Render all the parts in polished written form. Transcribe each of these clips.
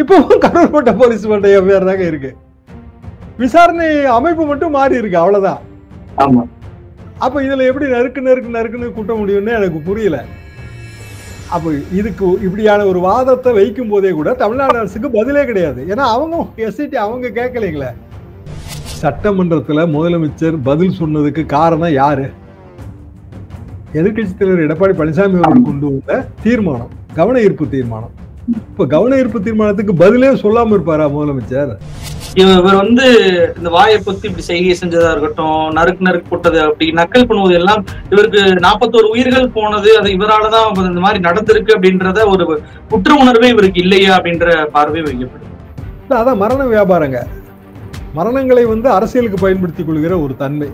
இப்பவும் கரூர் கோட்டை போலீஸ் மேல எஃப்ஐஆர் தாங்க இருக்கு. விசாரணை அமைப்பு மட்டும் மாறி இருக்கு, அவ்வளவுதான். ஆமா. அப்ப இதுல எப்படி நறுக்குன்னு கூட்ட முடியும்னு எனக்கு புரியல. அப்ப இதுக்கு இப்படியான ஒரு வாதத்தை வைக்கும் போதே கூட தமிழ்நாடு அரசுக்கு பதிலே கிடையாது. ஏன்னா அவங்க எஸ்ஐடி அவங்க கேட்கலைங்களே. சட்டமன்றத்துல முதலமைச்சர் பதில் சொன்னதுக்கு காரணம் யாரு? எதிர்கட்சி தலைவர் எடப்பாடி பழனிசாமி அவர்கள் கொண்டு வந்த தீர்மானம், கவன ஈர்ப்பு தீர்மானம். இப்ப கவன ஈர்ப்பு தீர்மானத்துக்கு பதிலே சொல்லாம இருப்பாரா முதலமைச்சர்? இவர் வந்து இந்த வாயை பொத்தி இப்படி செய்கை செஞ்சதா இருக்கட்டும், நறுக்கு போட்டது அப்படி நக்கல் பண்ணுவது எல்லாம் இவருக்கு 41 உயிர்கள் போனது, அது இவராலதான் இந்த மாதிரி நடந்திருக்கு அப்படின்றத ஒரு குற்ற உணர்வே இவருக்கு இல்லையா அப்படின்ற பார்வை வைக்கப்படுது. அதான் மரண வியாபாரங்க. மரணங்களை அரசியலுக்கு பயன்படுத்திக் கொள்கிற ஒரு தன்மை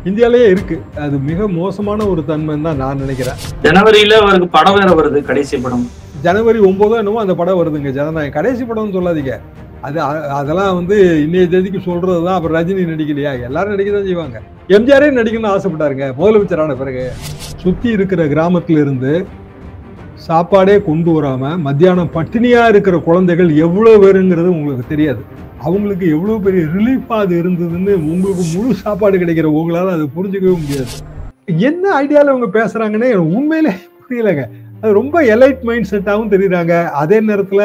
இந்தியாலேயே இருக்கு. அது மிக மோசமான ஒரு தன்மைன்னு தான் நான் நினைக்கிறேன். ஜனவரியில அவருக்கு படம் வேற வருது, கடைசி படம். ஜனவரி 9 என்னமோ அந்த படம் வருதுங்க, ஜனநாயகம். கடைசி படம்னு சொல்லாதீங்க. அதெல்லாம் இன்னைய தேதிக்கு சொல்றதுதான். அப்புறம் ரஜினி நடிக்கலையா? எல்லாரும் நடிக்கதான் செய்வாங்க. எம்ஜிஆரே நடிக்கணும்னு ஆசைப்பட்டாருங்க முதலமைச்சரான பிறகு. சுத்தி இருக்கிற கிராமத்துல இருந்து சாப்பாடே கொண்டு வராம மத்தியானம் பட்டினியா இருக்கிற குழந்தைகள் எவ்வளவு பேருங்கிறது உங்களுக்கு தெரியாது. அவங்களுக்கு எவ்வளவு பெரிய ரிலீஃபா அது இருந்ததுன்னு உங்களுக்கு முழு சாப்பாடு கிடைக்கிற உங்களால அது புரிஞ்சுக்கவே முடியாது. என்ன ஐடியால அவங்க பேசுறாங்கன்னு உண்மையிலே புரியலங்க. அது ரொம்ப எலைட் மைண்ட் செட்டாகவும் தெரியுறாங்க. அதே நேரத்துல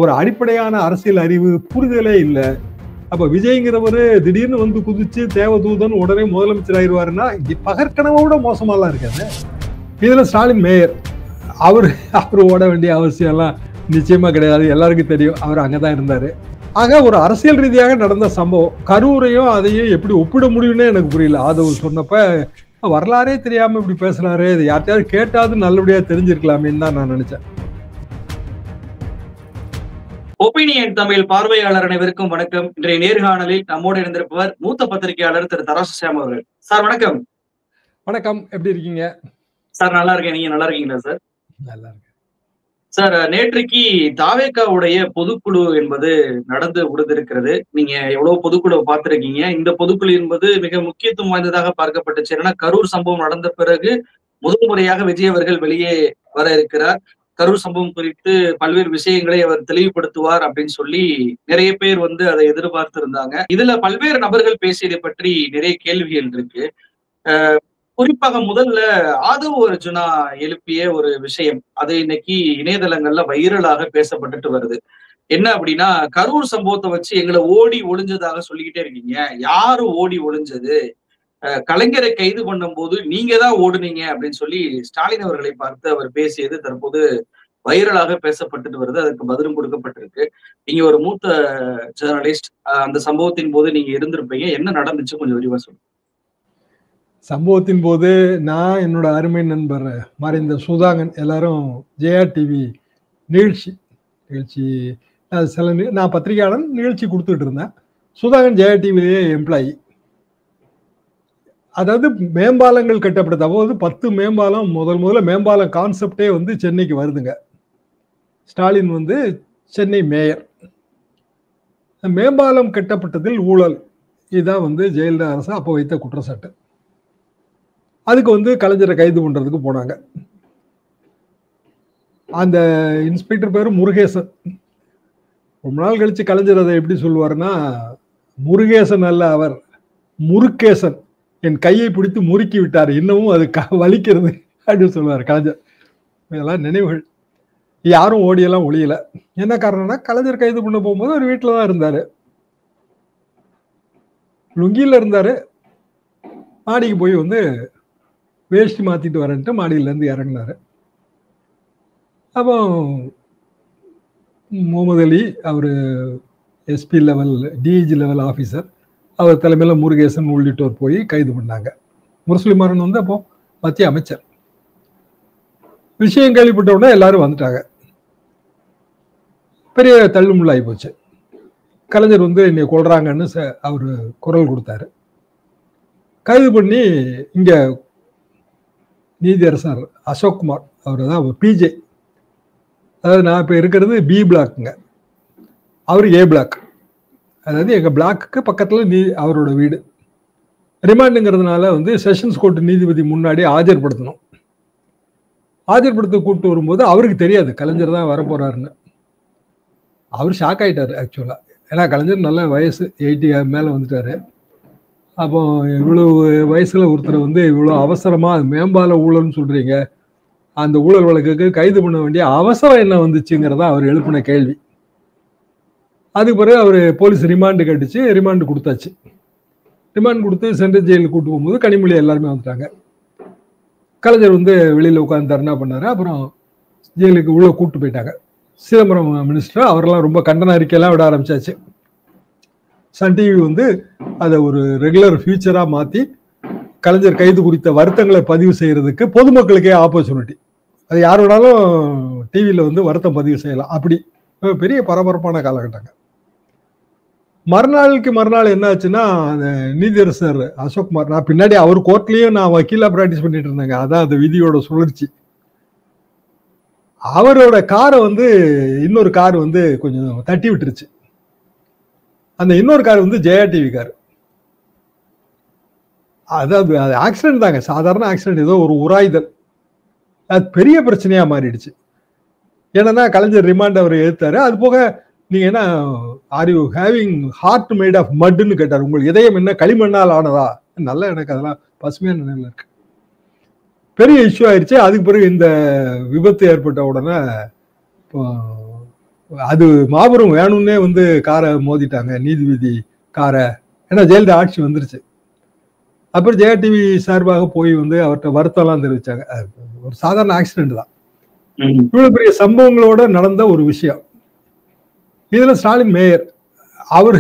ஒரு அடிப்படையான அரசியல் அறிவு புரிதலே இல்லை. அப்ப விஜய்ங்கிறவரு திடீர்னு குதிச்சு தேவதூதன் உடனே முதலமைச்சர் ஆயிடுவாருன்னா பகற்கனவோட மோசமாலாம் இருக்காது. இதுல ஸ்டாலின் மேயர், அவர் ஓட வேண்டிய அவசியம் எல்லாம் நிச்சயமா கிடையாது. எல்லாருக்கும் தெரியும் அவர் அங்கதான் இருந்தாரு. ஆக ஒரு அரசியல் ரீதியாக நடந்த சம்பவம். கரூரையும் அதையும் எப்படி ஒப்பிட முடியும்னு எனக்கு புரியல. ஆதவ் சொன்னப்ப வரலாறே தெரியாம இப்படி பேசுறாரு, இது யார்ட்டையாவது கேட்டாவது நல்லபடியா தெரிஞ்சிருக்கலாமேன்னு தான் நான் நினைச்சேன். ஒப்பீனியன் தமிழ் பார்வையாளர் அனைவருக்கும் வணக்கம். இன்றைய நேர்காணலில் நம்மோடு இருந்திருப்பவர் மூத்த பத்திரிகையாளர் திரு தராசு ஷியாம் அவர்கள். சார் வணக்கம். வணக்கம், எப்படி இருக்கீங்க? சார் நல்லா இருக்கேன், நீங்க நல்லா இருக்கீங்களா சார்? நல்லா இருக்கேன் சார். நேற்றைக்கு தாவேகாவுடைய பொதுக்குழு என்பது நடந்து முடிந்திருக்கிறது. நீங்க எவ்வளவு பொதுக்குழுவை பார்த்திருக்கீங்க. இந்த பொதுக்குழு என்பது மிக முக்கியத்துவம் வாய்ந்ததாக பார்க்கப்பட்டுச்சு. ஏன்னா கரூர் சம்பவம் நடந்த பிறகு முதல் முறையாக விஜய் அவர்கள் வெளியே வர இருக்கிறார். கரூர் சம்பவம் குறித்து பல்வேறு விஷயங்களை அவர் தெளிவுபடுத்துவார் அப்படின்னு சொல்லி நிறைய பேர் அதை எதிர்பார்த்து இருந்தாங்க. இதுல பல்வேறு நபர்கள் பேசியதை பற்றி நிறைய கேள்விகள் இருக்கு. குறிப்பாக முதல்ல ஆதவ் அர்ஜுனா எழுப்பிய ஒரு விஷயம், அது இன்னைக்கு இணையதளங்கள்ல வைரலாக பேசப்பட்டுட்டு வருது. என்ன அப்படின்னா, கரூர் சம்பவத்தை வச்சு எங்களை ஓடி ஒளிஞ்சதாக சொல்லிக்கிட்டே இருக்கீங்க. யாரு ஓடி ஒளிஞ்சது? கலைஞரை கைது பண்ணும் போது நீங்க தான் ஓடுனீங்க அப்படின்னு சொல்லி ஸ்டாலின் அவர்களை பார்த்து அவர் பேசியது தற்போது வைரலாக பேசப்பட்டுட்டு வருது. அதுக்கு பதிலும் கொடுக்கப்பட்டிருக்கு. நீங்க ஒரு மூத்த ஜேர்னலிஸ்ட், அந்த சம்பவத்தின் போது நீங்க இருந்திருப்பீங்க. என்ன நடந்துச்சு கொஞ்சம் விரிவா சொல்லுங்க. சம்பவத்தின் போது நான் என்னோட அருமை நண்பர் மறைந்த சுதாகன் எல்லாரும் ஜெயா டிவி நிகழ்ச்சி நான் பத்திரிகையாளன் நிகழ்ச்சி கொடுத்துட்டு இருந்தேன். சுதாகன் ஜெயா டிவிலேயே எம்ப்ளாயி. அதாவது மேம்பாலங்கள் கட்டப்படுது. அதாவது 10 மேம்பாலம் முதல்ல மேம்பாலம் கான்செப்டே சென்னைக்கு வருதுங்க. ஸ்டாலின் சென்னை மேயர். மேம்பாலம் கட்டப்பட்டதில் ஊழல், இதுதான் ஜெயலலிதா அரசு அப்போ வைத்த குற்றச்சாட்டு. அதுக்கு கலைஞரை கைது பண்றதுக்கு போனாங்க. அந்த இன்ஸ்பெக்டர் பேரு முருகேசன். ரொம்ப நாள் கழிச்சு கலைஞர் அதை எப்படி சொல்லுவாருன்னா, முருகேசன் அல்ல அவர் முருகேசன், என் கையை பிடித்து முறுக்கி விட்டார், இன்னமும் அது வலிக்கிறது அப்படின்னு சொல்லுவார் கலைஞர். இதெல்லாம் நினைவுகள். யாரும் ஓடியெல்லாம் ஒளியல. என்ன காரணம்னா, கலைஞர் கைது பண்ண போகும்போது அவர் வீட்டில் தான் இருந்தாரு, லுங்கியில இருந்தாரு. மாடிக்கு போய் வேஷ்டி மாத்திட்டு வரேன்ட்டு மாடியில இருந்து இறங்கினாரு. அப்போ முகமது அலி, அவரு SP level DIG level officer, அவர் தலைமையில் முருகேசன் உள்ளிட்டோர் போய் கைது பண்ணாங்க. முரசொலிமாறன் அப்போ மத்திய அமைச்சர். விஷயம் கேள்விப்பட்ட உடனே எல்லாரும் வந்துட்டாங்க. பெரிய தள்ளுமுள்ளாகி போச்சு. கலைஞர் என்னை கொள்றாங்கன்னு அவரு குரல் கொடுத்தாரு. கைது பண்ணி இங்க நீதியரசர் அசோக்குமார், அவர் தான் பிஜே, அதாவது நான் இப்போ இருக்கிறது பி பிளாக்குங்க, அவர் ஏ பிளாக். அதாவது எங்கள் பிளாக்கு பக்கத்தில் அவரோட வீடு. ரிமாண்டுங்கிறதுனால செஷன்ஸ் கோர்ட் நீதிபதி முன்னாடி ஆஜர்படுத்தணும். ஆஜர்படுத்த கூப்பிட்டு வரும்போது அவருக்கு தெரியாது கலைஞர் தான் வரப்போறாருன்னு. அவர் ஷாக் ஆயிட்டாரு ஆக்சுவலா. ஏன்னா கலைஞர் நல்ல வயசு 80 மேல வந்துட்டாரு. அப்போ இவ்வளவு வயசுல ஒருத்தர் வந்து இவ்வளவு அவசரமா மேம்பால ஊழல்னு சொல்றீங்க, அந்த ஊழல் வழக்குக்கு கைது பண்ண வேண்டிய அவசரம் என்ன வந்துச்சுங்கிறதா அவர் எழுப்பின கேள்வி. அதுக்கு பிறகு அவர் போலீஸ் ரிமாண்டு கட்டிச்சு, ரிமாண்டு கொடுத்தாச்சு. ரிமாண்ட் கொடுத்து சென்ட்ரல் ஜெயிலுக்கு கூட்டு போகும்போது கனிமொழி எல்லாருமே வந்துட்டாங்க. கலைஞர் வந்து வெளியில உட்காந்து தர்ணா பண்ணாரு. அப்புறம் ஜெயிலுக்கு உள்ள கூட்டு போயிட்டாங்க. சிதம்பரம் மினிஸ்டர் அவரெல்லாம் ரொம்ப கண்டன அறிக்கையெல்லாம் விட ஆரம்பிச்சாச்சு. சன் டிவி வந்து அதை ஒரு ரெகுலர் ஃபியூச்சரா மாத்தி கலைஞர் கைது குறித்த வருத்தங்களை பதிவு செய்யறதுக்கு பொதுமக்களுக்கே ஆப்பர்ச்சுனிட்டி. அது யார் வேணாலும் டிவியில வந்து வருத்தம் பதிவு செய்யலாம். அப்படி பெரிய பரபரப்பான காலகட்டங்க. மறுநாள் என்ன ஆச்சுன்னா, அந்த நீதியரசர் அசோக்குமார், நான் பின்னாடி அவர் கோர்ட்லயும் நான் வக்கீலா பிராக்டிஸ் பண்ணிட்டு இருந்தேங்க. அதான் அந்த விதியோட சுழற்சி. அவரோட காரை வந்து இன்னொரு கார் வந்து கொஞ்சம் தட்டி விட்டுருச்சு. அந்த இன்னொரு கார் வந்து ஜெயா டிவி கார். அதாவது அது ஆக்சிடென்ட் தாங்க, சாதாரண ஆக்சிடென்ட், ஏதோ ஒரு உராய்தல். அது பெரிய பிரச்சனையா மாறிடுச்சு. ஏன்னா கலைஞர் ரிமாண்ட் அவர் எடுத்தாரு. அது போக நீங்க என்ன are you having heart made of மட்னு கேட்டார். உங்கள் இதயம் என்ன களிமண்ணால் ஆனதா? நல்லா எனக்கு அதெல்லாம் பசுமையான நினைவுல இருக்கு. பெரிய இஷ்யூ ஆயிடுச்சு. அதுக்கு பிறகு இந்த விபத்து ஏற்பட்ட உடனே அது மாபெரும் வேணும்னே வந்து காரை மோதிட்டாங்க, நீதிபதி காரை. ஏன்னா ஜெயலலிதா ஆட்சி வந்துருச்சு. அப்புறம் ஜெயா டிவி சார்பாக போய் வந்து அவர்கிட்ட வருத்தம்லாம் தெரிவிச்சாங்க. ஒரு சாதாரண ஆக்சிடென்ட் தான். இவ்வளவு பெரிய சம்பவங்களோட நடந்த ஒரு விஷயம். இதுல ஸ்டாலின் மேயர், அவர்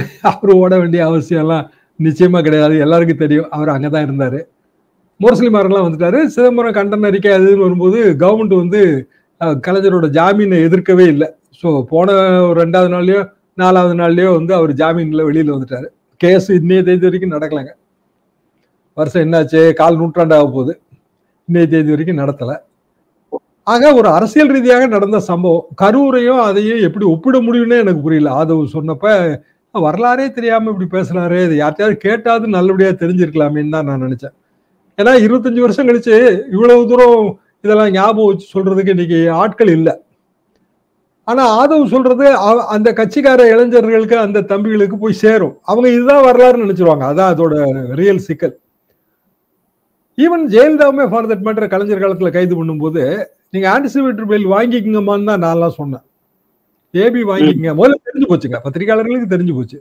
ஓட வேண்டிய அவசியம் எல்லாம் நிச்சயமா கிடையாது. எல்லாருக்கும் தெரியும், அவர் அங்கதான் இருந்தாரு. முரசொலிமாரெல்லாம் வந்துட்டாரு. சிதம்பரம் கண்டன அறிக்கை அதுன்னு வரும்போது கவர்மெண்ட் வந்து கலைஞரோட ஜாமீனை எதிர்க்கவே இல்லை. ஸோ போன 2வது நாள்லயோ 4வது நாள்லயோ வந்து அவர் ஜாமீன்ல வெளியில வந்துட்டாரு. கேஸ் இன்னைய தேதி வரைக்கும் நடக்கலைங்க. வருஷம் என்னாச்சு, 4 நூற்றாண்டு ஆக போகுது, இன்னைய தேதி வரைக்கும் நடத்தல. ஆக ஒரு அரசியல் ரீதியாக நடந்த சம்பவம். கரூரையும் அதையும் எப்படி ஒப்பிட முடியும்னே எனக்கு புரியல. ஆதவ் சொன்னப்ப வரலாறே தெரியாம இப்படி பேசுறாரு, இது யார்ட்டையாவது கேட்டாவது நல்லபடியா தெரிஞ்சிருக்கலாமேன்னு தான் நான் நினைச்சேன். ஏன்னா 25 வருஷம் கழிச்சு இவ்வளவு தூரம் இதெல்லாம் ஞாபகம் வச்சு சொல்றதுக்கு இன்னைக்கு ஆட்கள் இல்லை. ஆனா ஆதவ் சொல்றது அந்த கட்சிக்கார இளைஞர்களுக்கு, அந்த தம்பிகளுக்கு போய் சேரும். அவங்க இதுதான் வரலாறுன்னு நினைச்சிருவாங்க. அதான் அதோட ரியல் சிக்கல். ஈவன் ஜெயலலிதாவுமே ஃபார் தட் மேட்டர் கலைஞர் காலத்துல கைது பண்ணும்போது நீங்க ஆன்டிசிபேட்டரி பெயில் வாங்கிக்கங்கம்மான்னு தான் நான்லாம் சொன்னேன். ஏபி வாங்கிக்கங்க, முதல்ல தெரிஞ்சு போச்சுங்க, பத்திரிகையாளர்களுக்கு தெரிஞ்சு போச்சு.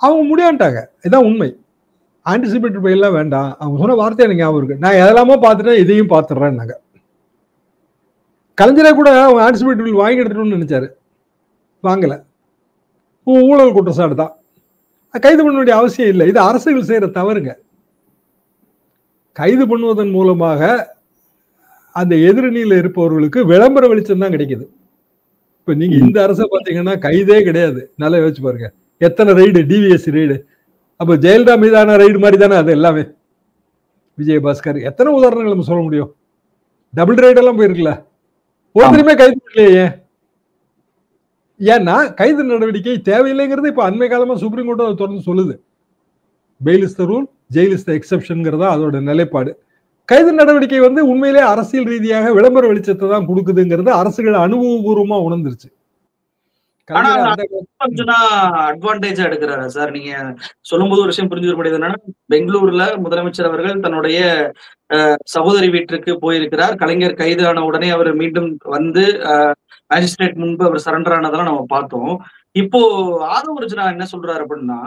அவங்க முடியாண்டாங்க. இதான் உண்மை. ஆன்டிசிபேட்டரி பெயிலாம் வேண்டாம். அவங்க சொன்ன வார்த்தை எனக்கு ஞாபகம் இருக்கு. நான் எதெல்லாமோ பார்த்துட்டேன், இதையும் பார்த்துடுறேன்னாங்க. கலைஞரே கூட அவங்க ஆன்டிசிபேட்டரி பெயில் வாங்கி எடுத்துட்டோம்னு நினைச்சாரு, வாங்கல. ஊழல் குற்றச்சாட்டு தான். கைது பண்ண வேண்டிய அவசியம் இல்லை. இது அரசுகள் செய்யற தவறுங்க. கைது பண்ணுவதன் மூலமாக அந்த எதிரணியில் இருப்பவர்களுக்கு விளம்பர வெளிச்சம் தான் கிடைக்குது. இப்ப நீங்க இந்த அரசை பாத்தீங்கன்னா கைதே கிடையாது. நல்லா யோசிச்சு பாருங்க, எத்தனை ரைடு, டிவிஎஸ் ரைடு. அப்ப ஜெயலலிதா மீதான ரைடு மாதிரி தானே அது எல்லாமே. விஜயபாஸ்கர், எத்தனை உதாரணங்கள் நம்ம சொல்ல முடியும். டபுள் ரைடு எல்லாம் போயிருக்குல்ல, ஒருத்தருமே கைது பண்ணலையே. ஏன்னா கைது நடவடிக்கை தேவையில்லைங்கிறது இப்ப அண்மை காலமா சுப்ரீம் கோர்ட் தொடர்ந்து சொல்லுது. Bail is the rule, jail is the எக்ஸெப்ஷன்ங்கிறதா அதோட நிலைப்பாடு. கைது நடவடிக்கை வந்து உண்மையிலே அரசியல் ரீதியாக விளம்பர வெளிச்சத்தை தான் கொடுக்குதுங்கிறது அரசுகள் அனுபவபூர்வமா உணர்ந்துருச்சு. அட்வான்டேஜா எடுக்கிறாரா சார்? நீங்க சொல்லும்போது ஒரு விஷயம் புரிஞ்சுக்க முடியுது. என்னன்னா, பெங்களூர்ல முதலமைச்சர் அவர்கள் தன்னுடைய சகோதரி வீட்டிற்கு போயிருக்கிறார். கலைஞர் கைதான உடனே அவர் மீண்டும் வந்து மேஜிஸ்ட்ரேட் முன்பு அவர் சரண்டர் ஆனதெல்லாம் நம்ம பார்த்தோம். இப்போ ஆதவ் அர்ஜுனா என்ன சொல்றாரு அப்படின்னா,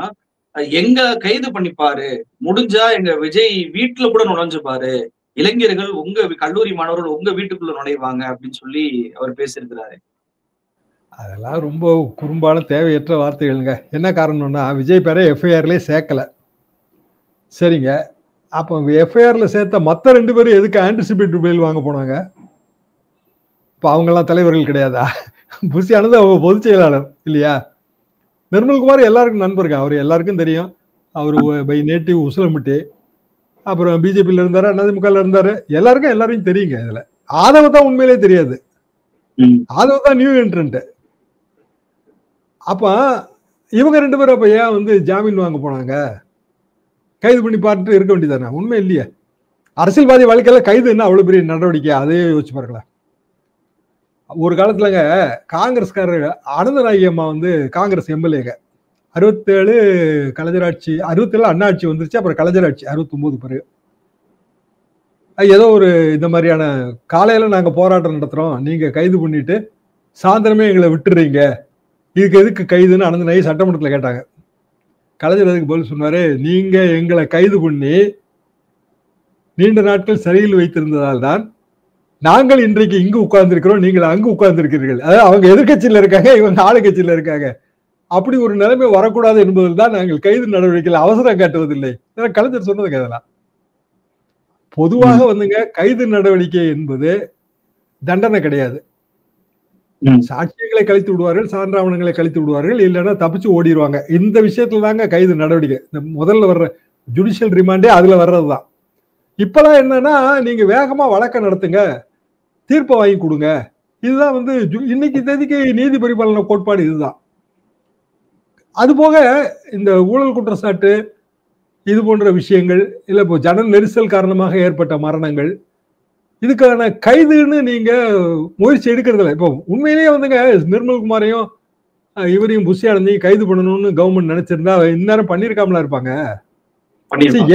எங்க கைது பண்ணிப்பாரு, முடிஞ்சா எங்க விஜய் வீட்டுல கூட நுழைஞ்சு பாரு, இளைஞர்கள் உங்க கல்லூரி மாணவர்கள் உங்க வீட்டுக்குள்ள நுழைவாங்க அப்படின்னு சொல்லி அவர் பேசியிருக்கிறாரு. அதெல்லாம் ரொம்ப குறும்பான தேவையற்ற வார்த்தைகளுங்க. என்ன காரணம்னா, விஜய் பேரை எஃப்ஐஆர்லயே சேர்க்கல. சரிங்க, அப்போ எஃப்ஐஆர்ல சேர்த்த மற்ற 2 பேரும் எதுக்கு ஆன்டிசிபேட்டரி பெயில் வாங்க போனாங்க? இப்போ அவங்கெல்லாம் தலைவர்கள் கிடையாதா? புசியானது அவங்க பொதுச் செயலாளர் இல்லையா? நிர்மல்குமார் எல்லாருக்கும் நண்பருங்க, அவர் எல்லாருக்கும் தெரியும். அவர் பை நேட்டிவ் உசிலம்பட்டி, அப்புறம் பிஜேபியில இருந்தாரு, அதிமுகல இருந்தாரு, எல்லாருக்கும் எல்லாரையும் தெரியுங்க. இதுல ஆதவ தான் உண்மையிலே தெரியாது. ஆதவ தான் நியூ என்ட்ரன்ட். அப்ப இவங்க 2 பேரும் அப்ப ஏன் வந்து ஜாமீன் வாங்க போனாங்க? கைது பண்ணி பார்த்துட்டு இருக்க வேண்டியதானே? உண்மை இல்லையா? அரசியல்வாதி வாழ்க்கையில கைது என்ன அவ்வளவு பெரிய நடவடிக்கை? அதையே யோசிச்சு பாருங்களேன். ஒரு காலத்துலங்க காங்கிரஸ்காரர் அனந்தநாயகி அம்மா வந்து காங்கிரஸ் எம்எல்ஏங்க. 67 கலைஞராட்சி, 67 அண்ணா ஆட்சி வந்துருச்சு. அப்புறம் கலைஞராட்சி 69 பிறகு. ஏதோ ஒரு இந்த மாதிரியான காலையில நாங்க போராட்டம் நடத்துறோம், நீங்க கைது பண்ணிட்டு சாயந்தரமே எங்களை விட்டுறீங்க, இதுக்கு எதுக்கு கைதுன்னு அனந்தநாயகி சட்டமன்றத்தில் கேட்டாங்க. கலைஞர் அதுக்கு பதில் சொன்னாரு, நீங்க எங்களை கைது பண்ணி நீண்ட நாட்கள் சிறையில் வைத்திருந்ததால் தான் நாங்கள் இன்றைக்கு இங்கு உட்கார்ந்து இருக்கிறோம், நீங்கள் அங்கு உட்கார்ந்து இருக்கிறீர்கள். அதாவது அவங்க எதிர்கட்சியில இருக்காங்க, இவங்க ஆளுங்கட்சியில இருக்காங்க. அப்படி ஒரு நிலைமை வரக்கூடாது என்பதில் தான் நாங்கள் கைது நடவடிக்கையில் அவசரம் காட்டுவதில்லை. கலைஞர் சொன்னதுங்க. அதெல்லாம் பொதுவாக வந்துங்க கைது நடவடிக்கை என்பது தண்டனை கிடையாது. சாட்சியங்களை கழித்து விடுவார்கள், சான்றாவணங்களை கழித்து விடுவார்கள், இல்லைன்னா தப்பிச்சு ஓடிடுவாங்க. இந்த விஷயத்துல தாங்க கைது நடவடிக்கை. இந்த முதல்ல வர்ற ஜுடிஷியல் ரிமாண்டே அதுல வர்றதுதான். இப்பெல்லாம் என்னன்னா, நீங்க வேகமா வழக்க நடத்துங்க, தீர்ப்பை வாங்கி கொடுங்க. இதுதான் வந்து இன்னைக்கு தேதிக்கு நீதி பரிபாலன கோட்பாடு இதுதான். அது போக இந்த ஊழல் குற்றச்சாட்டு இது போன்ற விஷயங்கள், இல்ல இப்போ ஜன நெரிசல் காரணமாக ஏற்பட்ட மரணங்கள், இதுக்கான கைதுன்னு நீங்க முயற்சி எடுக்கிறது இல்லை. இப்போ உண்மையிலேயே வந்துங்க நிர்மல்குமாரையும் இவரையும் புஷி ஆனந்தையும் கைது பண்ணணும்னு கவர்மெண்ட் நினைச்சிருந்தா இந்நேரம் பண்ணிருக்காமலா இருப்பாங்க.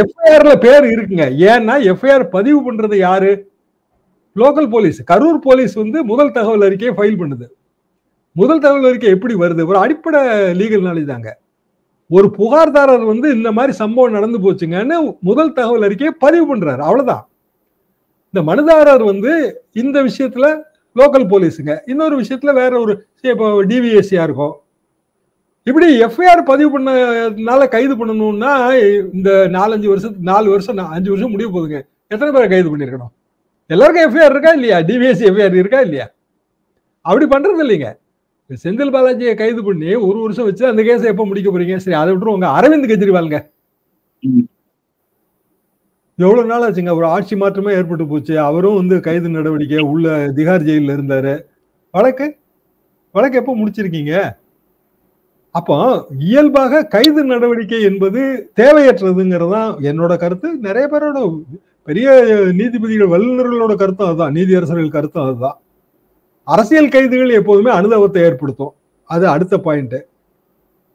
எஃப்ஐஆர்ல பேர் இருக்குங்க. ஏன்னா எஃப்ஐஆர் பதிவு பண்றது யாரு? Local police. கரூர் போலீஸ் வந்து முதல் தகவல் அறிக்கையை ஃபைல் பண்ணுது. முதல் தகவல் அறிக்கை எப்படி வருது? ஒரு அடிப்படை லீகல் நாலேஜ் தாங்க. ஒரு புகார்தாரர் வந்து இந்த மாதிரி சம்பவம் நடந்து போச்சுங்கன்னு முதல் தகவல் அறிக்கையை பதிவு பண்றாரு, அவ்வளவுதான். இந்த மனுதாரர் வந்து இந்த விஷயத்துல லோக்கல் போலீஸுங்க, இன்னொரு விஷயத்துல வேற ஒரு இப்போ டிவிஎஸ்சியா இருக்கும். இப்படி எஃப்ஐஆர் பதிவு பண்ணனால கைது பண்ணணும்னா இந்த 4 வருஷம் 5 வருஷம் முடிய போகுதுங்க. எத்தனை பேரை கைது பண்ணிருக்கணும்? எல்லாருக்கும் எஃப்ஐஆர் இருக்கா இல்லையா? டிவிஎஸ்சி எஃப்ஐஆர் இருக்கா இல்லையா? அப்படி பண்றது இல்லைங்க. செந்தில் பாலாஜியை கைது பண்ணி 1 வருஷம் வச்சு அந்த கேஸை எப்ப முடிக்க போறீங்க? சரி, அதை விட்டுருவாங்க. அரவிந்த் கெஜ்ரிவால்ங்க எவ்வளவு நாள் ஆச்சுங்க, ஒரு ஆட்சி மாற்றமே ஏற்பட்டு போச்சு. அவரும் வந்து கைது நடவடிக்கை உள்ள திகார் ஜெயில இருந்தாரு. வழக்கு எப்ப முடிச்சிருக்கீங்க? அப்போ இயல்பாக கைது நடவடிக்கை என்பது தேவையற்றதுங்கிறதுதான் என்னோட கருத்து. நிறைய பேரோட பெரிய நீதிபதிகள் வல்லுநர்களோட கருத்தும் அதுதான், நீதியரசர்கள் கருத்தும் அதுதான். அரசியல் கைதுகள் எப்போதுமே அனுதாபத்தை ஏற்படுத்தும். அது அடுத்த பாயிண்ட்.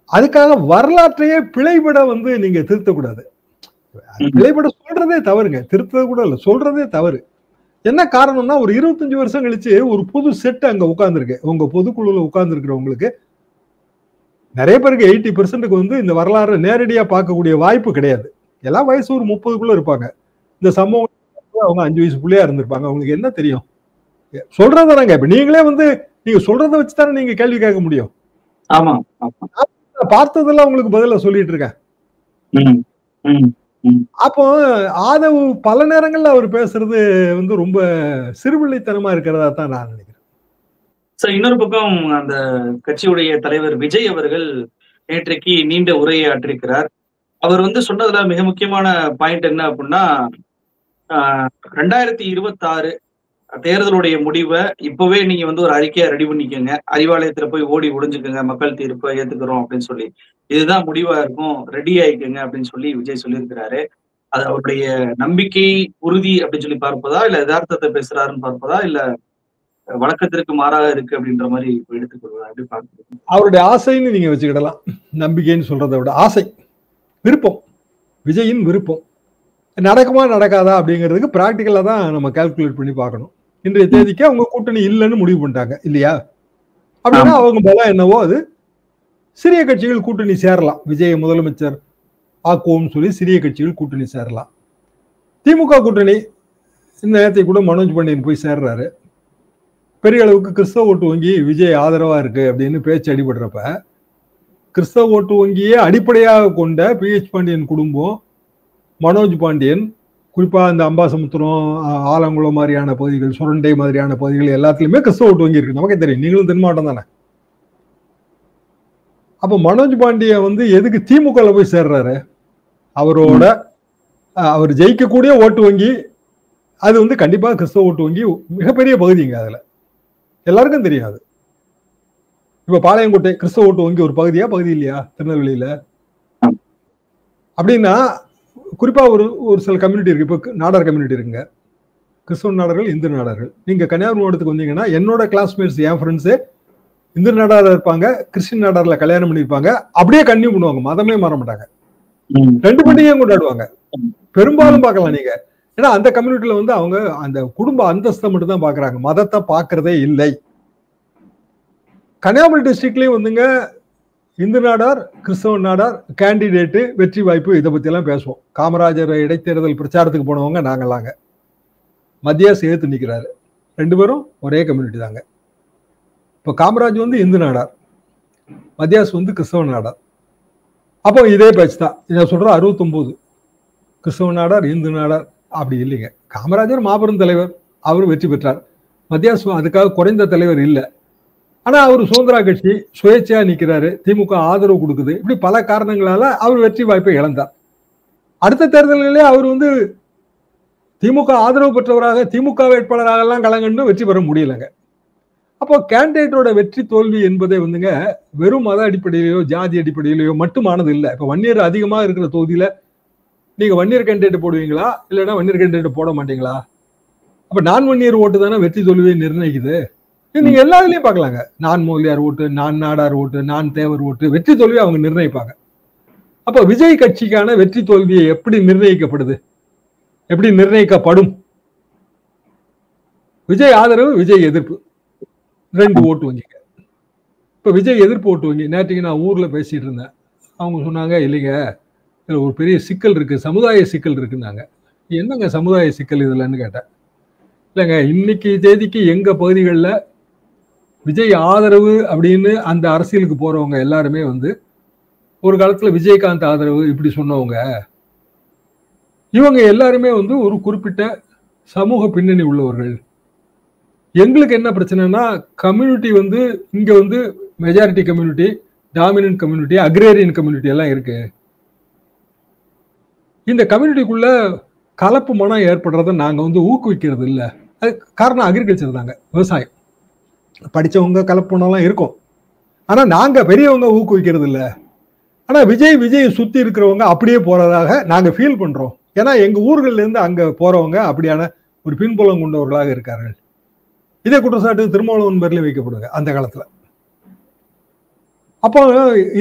அதுக்காக வரலாற்றையே பிழைபட வந்து நீங்க திருத்தக்கூடாது. பிழைபட சொல்றதே தவறுங்க, திருத்தது கூட இல்ல, சொல்றதே தவறு. என்ன காரணம்னா, ஒரு 25 வருஷம் கழிச்சு ஒரு புது செட் அங்க உட்கார்ந்துருக்கு. உங்க பொதுக்குழுல உட்கார்ந்து இருக்கிறவங்களுக்கு நிறைய பேருக்கு 80% வந்து இந்த வரலாறு நேரடியா பார்க்கக்கூடிய வாய்ப்பு கிடையாது. எல்லாம் வயசு ஒரு 30க்குள்ள இருப்பாங்க. இந்த சம்பவம் அவங்க 5 வயசு பிள்ளையா இருந்திருப்பாங்க. அவங்களுக்கு என்ன தெரியும்? சொல்றதானங்க. இப்ப நீங்களே வந்து நீங்க சொல்றத வச்சுதானே நீங்க கேள்வி கேட்க முடியும். ஆமா, பார்த்ததெல்லாம் உங்களுக்கு பதில சொல்லிட்டு இருக்கேன். அப்போ ஆதவ் பல நேரங்கள்ல அவர் பேசுறது வந்து ரொம்ப சிறுபிள்ளைத்தனமா இருக்கிறதா தான் நான் நினைக்கிறேன். சார், இன்னொரு பக்கம் அந்த கட்சியுடைய தலைவர் விஜய் அவர்கள் நேற்றைக்கு நீண்ட உரையை ஆற்றிருக்கிறார். அவர் வந்து சொன்னதுல மிக முக்கியமான பாயிண்ட் என்ன அப்படின்னா, 2026 தேர்தலுடைய முடிவை இப்பவே நீங்க வந்து ஒரு அறிக்கையை ரெடி பண்ணிக்கோங்க, அறிவாலயத்துல போய் ஓடி ஒளிஞ்சுக்கோங்க, மக்கள் தீர்ப்பை ஏத்துக்கிறோம் அப்படின்னு சொல்லி, இதுதான் முடிவா இருக்கும், ரெடி ஆயிக்கோங்க அப்படின்னு சொல்லி விஜய் சொல்லியிருக்கிறாரு. அது அவருடைய நம்பிக்கை உறுதி அப்படின்னு சொல்லி பார்ப்பதா, இல்ல யதார்த்தத்தை பேசுறாருன்னு பார்ப்பதா, இல்ல வழக்கத்திற்கு மாறாக இருக்கு அப்படின்ற மாதிரி எடுத்துக்கொள்வதா, அப்படி பார்க்கணும்? அவருடைய ஆசைன்னு நீங்க வச்சுக்கிடலாம். நம்பிக்கைன்னு சொல்றதை விட ஆசை, விருப்பம், விஜயின் விருப்பம். நடக்குமா நடக்காதா அப்படிங்கிறதுக்கு பிராக்டிக்கலா தான் நம்ம கால்குலேட் பண்ணி பார்க்கணும். இன்றைய தேதிக்கு அவங்க கூட்டணி இல்லைன்னு முடிவு பண்ணிட்டாங்க இல்லையா? அப்படின்னா அவங்க பலம் என்னவோ அது. சிறிய கட்சிகள் கூட்டணி சேரலாம், விஜய் முதலமைச்சர் ஆக்குவோம்னு சொல்லி சிறிய கட்சிகள் கூட்டணி சேரலாம். திமுக கூட்டணி இந்த நேரத்தை கூட மனோஜ் பாண்டியன் போய் சேர்றாரு. பெரிய அளவுக்கு கிறிஸ்தவ ஓட்டு வங்கி விஜய் ஆதரவா இருக்கு அப்படின்னு பேச்சு அடிபடுறப்ப, கிறிஸ்தவ ஓட்டு வங்கியே அடிப்படையாக கொண்ட PH பாண்டியன் குடும்பம், மனோஜ் பாண்டியன், குறிப்பா இந்த அம்பாசமுத்திரம், ஆலங்குளம் மாதிரியான பகுதிகள், சுரண்டை மாதிரியான பகுதிகள் எல்லாத்துலயுமே கிறிஸ்தவ ஓட்டு வங்கி இருக்கு. நமக்கே தெரியும், நீங்களும் தென் மாவட்டம் தானே. அப்ப மனோஜ் பாண்டியன் வந்து எதுக்கு திமுகல போய் சேர்றாரு? அவரோட அவர் ஜெயிக்கக்கூடிய ஓட்டு வங்கி அது வந்து கண்டிப்பா கிறிஸ்தவ ஓட்டு வங்கி மிகப்பெரிய பகுதிங்க. அதுல எல்லாருக்கும் தெரியாது. இப்ப பாளையங்கோட்டை கிறிஸ்தவ ஓட்டு வங்கி ஒரு பகுதி இல்லையா திருநெல்வேலியில? அப்படின்னா குறிப்பா ஒரு சில கம்யூனிட்டி இருக்கு. இப்ப நாடார் கம்யூனிட்டி இருக்குங்க. கிறிஸ்தவ நாடார்கள், இந்து நாடார்கள். நீங்க கன்னியாகுமரி மாவட்டத்துக்கு வந்தீங்கன்னா என்னோட கிளாஸ்மேட்ஸ், என் ஃப்ரெண்ட்ஸு இந்து நாடாரில் இருப்பாங்க, கிறிஸ்டின் நாடார்ல கல்யாணம் பண்ணியிருப்பாங்க. அப்படியே கன்னியூ பண்ணுவாங்க, மதமே மாற மாட்டாங்க. 2 பண்டிகையும் கொண்டாடுவாங்க. பெரும்பாலும் பார்க்கலாம் நீங்க. ஏன்னா அந்த கம்யூனிட்டியில வந்து அவங்க அந்த குடும்ப அந்தஸ்தை மட்டும் தான் பாக்குறாங்க, மதத்தை பாக்குறதே இல்லை. கன்னியாகுமரி டிஸ்ட்ரிக்ட்லயும் வந்துங்க இந்து நாடார், கிறிஸ்தவ நாடார் கேண்டிடேட்டு, வெற்றி வாய்ப்பு, இதை பத்தி எல்லாம் பேசுவோம். காமராஜர் இடைத்தேர்தல் பிரச்சாரத்துக்கு போனவங்க நாங்களாங்க. மத்திய சேர்த்து நிக்கிறாரு. 2 பேரும் ஒரே கம்யூனிட்டி தாங்க. இப்போ காமராஜ் வந்து இந்து நாடார், மத்தியாஸ் வந்து கிறிஸ்தவ நாடார். அப்போ இதே பேச்சு தான். இதை சொல்ற 69 கிறிஸ்தவ நாடார், இந்து நாடார் அப்படி இல்லைங்க. காமராஜர் மாபெரும் தலைவர், அவர் வெற்றி பெற்றார். மத்தியாஸ் அதுக்காக குறைந்த தலைவர் இல்லை. ஆனா அவர் சுதந்திரா கட்சி சுயேட்சையா நிக்கிறாரு, திமுக ஆதரவு கொடுக்குது, இப்படி பல காரணங்களால அவர் வெற்றி வாய்ப்பை இழந்தார். அடுத்த தேர்தல்களே அவர் வந்து திமுக ஆதரவு பெற்றவராக, திமுக வேட்பாளராக எல்லாம் கலங்கன்னு வெற்றி பெற முடியலைங்க. அப்போ கேண்டிடேட்டோட வெற்றி தோல்வி என்பதை வந்துங்க வெறும் மத அடிப்படையிலையோ ஜாதி அடிப்படையிலையோ மட்டுமானது இல்லை. இப்போ வன்னியர் அதிகமாக இருக்கிற தொகுதியில நீங்க வன்னியர் கேண்டிடேட் போடுவீங்களா, இல்லைன்னா வன்னியர் கேண்டிடேட் போட மாட்டீங்களா? அப்ப நான் வன்னியர் ஓட்டு தானே வெற்றி தோல்வியை நிர்ணயிக்குது. நீங்க எல்லா இதுலயும் பார்க்கலாங்க. நான் மொழியார் ஓட்டு, நான் நாடார் ஓட்டு, நான் தேவர் ஓட்டு, வெற்றி தோல்வியை அவங்க நிர்ணயிப்பாங்க. அப்ப விஜய் கட்சிக்கான வெற்றி தோல்வியை எப்படி நிர்ணயிக்கப்படுது, எப்படி நிர்ணயிக்கப்படும்? விஜய் ஆதரவு, விஜய் எதிர்ப்பு, 2 ஓட்டு வங்கிங்க. இப்ப விஜய் எதிர்ப்பு ஓட்டு வங்கி. நேற்றுக்கு நான் ஊர்ல பேசிட்டு இருந்தேன். அவங்க சொன்னாங்க, இல்லைங்க இதுல ஒரு பெரிய சிக்கல் இருக்கு, சமுதாய சிக்கல் இருக்குன்னாங்க. என்னங்க சமுதாய சிக்கல் இதுலன்னு கேட்டேன். இல்லைங்க, இன்னைக்கு தேதிக்கு எங்க பகுதிகளில் விஜய் ஆதரவு அப்படின்னு அந்த அரசியலுக்கு போறவங்க எல்லாருமே வந்து ஒரு காலத்துல விஜயகாந்த் ஆதரவு இப்படி சொன்னவங்க, இவங்க எல்லாருமே வந்து ஒரு குறிப்பிட்ட சமூக பின்னணி உள்ளவர்கள். எங்களுக்கு என்ன பிரச்சனைனா, கம்யூனிட்டி வந்து இங்க வந்து majority community, dominant community, agrarian community எல்லாம் இருக்கு. இந்த கம்யூனிட்டிக்குள்ள கலப்பு மனம் ஏற்படுறத நாங்க வந்து ஊக்குவிக்கிறது இல்லை. அது காரணம் அக்ரிகல்ச்சர் தாங்க, விவசாயம். படிச்சவங்க கலப்பு மனம்லாம் இருக்கும், ஆனா நாங்க பெரியவங்க ஊக்குவிக்கிறது இல்லை. ஆனா விஜய் சுத்தி இருக்கிறவங்க அப்படியே போறதாக நாங்க ஃபீல் பண்றோம். ஏன்னா எங்க ஊர்கள்ல இருந்து அங்க போறவங்க அப்படியான ஒரு பின்புலம் கொண்டவர்களாக இருக்கார்கள். இதே குற்றச்சாட்டு திருமாவளவன் பேர்ல வைக்கப்படுங்க அந்த காலத்துல. அப்போ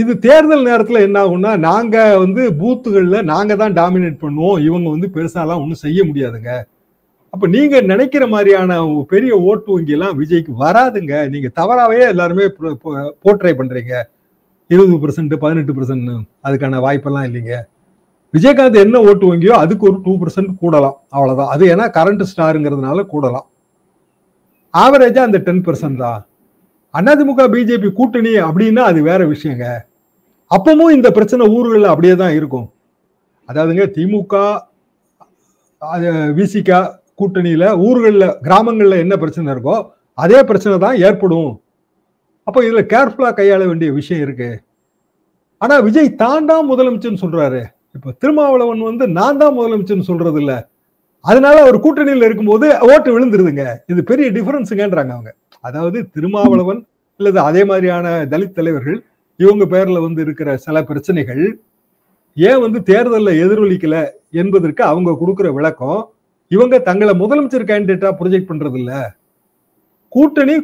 இது தேர்தல் நேரத்துல என்ன ஆகும்னா, நாங்க வந்து பூத்துகள்ல நாங்க தான் டாமினேட் பண்ணுவோம், இவங்க வந்து பெருசாலாம் ஒன்றும் செய்ய முடியாதுங்க. அப்ப நீங்க நினைக்கிற மாதிரியான பெரிய ஓட்டு வங்கி எல்லாம் விஜய்க்கு வராதுங்க. நீங்க தவறாவே எல்லாருமே போர்ட்ரை பண்றீங்க. 20%, 18% அதுக்கான வாய்ப்பெல்லாம் இல்லைங்க. விஜயகாந்த் என்ன ஓட்டு வங்கியோ அதுக்கு ஒரு 2% கூடலாம், அவ்வளவுதான். அது ஏன்னா கரண்ட் ஸ்டாருங்கிறதுனால கூடலாம். ஆவரேஜா அந்த 10% தான். அதிமுக பிஜேபி கூட்டணி அப்படின்னா அது வேற விஷயங்க. அப்பவும் இந்த பிரச்சனை ஊர்கள்ல அப்படியே தான் இருக்கும். அதாவதுங்க திமுக விசிக கூட்டணியில ஊர்கள்ல கிராமங்கள்ல என்ன பிரச்சனை இருக்கோ அதே பிரச்சனை தான் ஏற்படும். அப்போ இதுல கேர்ஃபுல்லா கையாள வேண்டிய விஷயம் இருக்கு. ஆனா விஜய் தான் தான் முதலமைச்சர்னு சொல்றாரு. இப்ப திருமாவளவன் வந்து நான் தான் முதலமைச்சர்னு சொல்றது இல்ல. அதனால அவர் கூட்டணியில இருக்கும்போது ஓட்டு விழுந்துருதுங்க. இது பெரிய டிஃபரன்ஸுங்கன்றாங்க அவங்க. அதாவது திருமாவளவன் இல்லது அதே மாதிரியான தலித் தலைவர்கள் இவங்க பேர்ல வந்து இருக்கிற சில பிரச்சனைகள் ஏன் வந்து தேர்தலில் எதிரொலிக்கல என்பதற்கு அவங்க கொடுக்கிற விளக்கம், இவங்க தங்களை முதலமைச்சர் கேண்டிடேட்டா ப்ரொஜெக்ட் பண்றது இல்ல.